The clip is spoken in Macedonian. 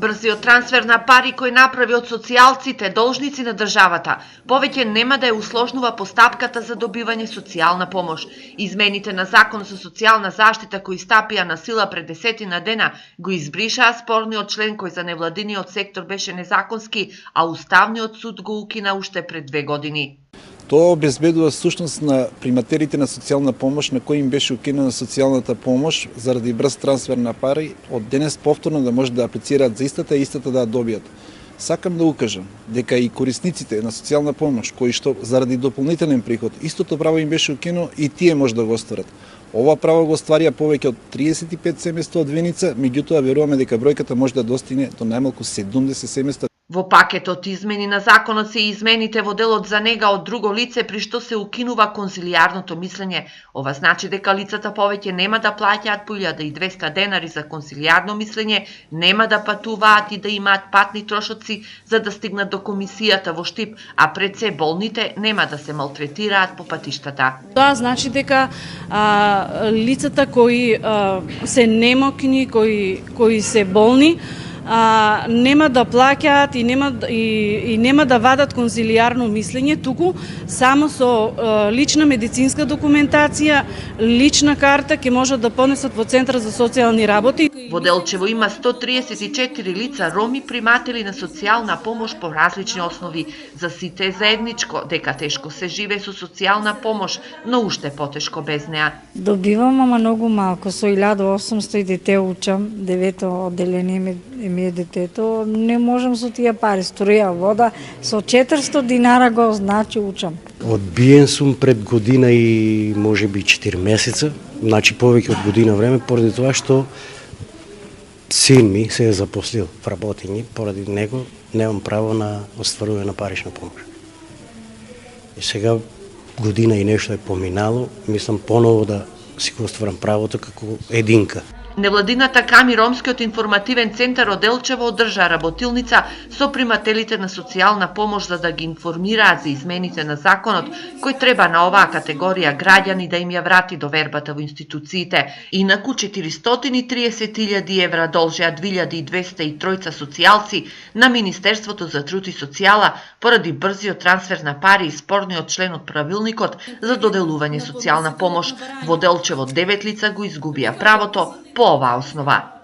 Брзиот трансфер на пари кој направи од социјалците должници на државата, повеќе нема да ја усложнува постапката за добивање социјална помош. Измените на Закон за социјална заштита кои стапија на сила пред 10 дена го избришаа спорниот член кој за невладиниот сектор беше незаконски, а Уставниот суд го укина уште пред 2 години. Тоа обезбедува сушност на приматерите на социјална помош на кои им беше укинена социјалната помош заради брз трансфер на пари, од денес повторно да може да аплицираат за истата и истата да ја добијат. Сакам да укажам дека и корисниците на социјална помош кои што заради дополнителен приход истото право им беше укинено и тие може да го остварат. Ова право го остварија повеќе од 35 семејства од Виница, меѓутоа веруваме дека бројката може да достигне до најмалку 70 семејства. Во пакетот измени на законот се и измените во делот за нега од друго лице при што се укинува консилијарното мислење. Ова значи дека лицата повеќе нема да плаќаат по 1200 денари за консилијарно мислење, нема да патуваат и да имаат патни трошоци за да стигнат до комисијата во Штип, а пред се болните нема да се малтретираат по патиштата. Тоа значи дека лицата кои се немокни, кои се болни, нема да плаќаат и нема да вадат консилијарно мислење, туку само со лична медицинска документација, лична карта ќе можат да понесат во Центар за социјални работи. Во Делчево има 134 лица роми приматели на социјална помош по различни основи. За сите е заедничко дека тешко се живее со социјална помош, но уште потешко без неа. Добивам, ама многу малку. Со 1800 дете учам, 9-то одделение ми е детето, не можам со тие пари, струја, вода, со 400 динара го значи учам. Одбиен сум пред година и можеби 4 месеца, значи повеќе од година време, поради тоа што син ми се е запослил в работење, поради него немам право на остварување на парична помош. И сега година и нешто е поминало, мислам поново да си го остварам правото како единка. Невладината Ками Ромскиот информативен центар од Делчево одржа работилница со примателите на социјална помош за да ги информираат за измените на законот кој треба на оваа категорија граѓани да им ја врати довербата во институциите. Инаку 430.000 евра должеа 2203 социјалци на Министерството за труд и социјала поради брзиот трансфер на пари и спорниот член од правилникот за доделување социјална помош. Во Делчево 9 лица го изгубија правото по оваа основа.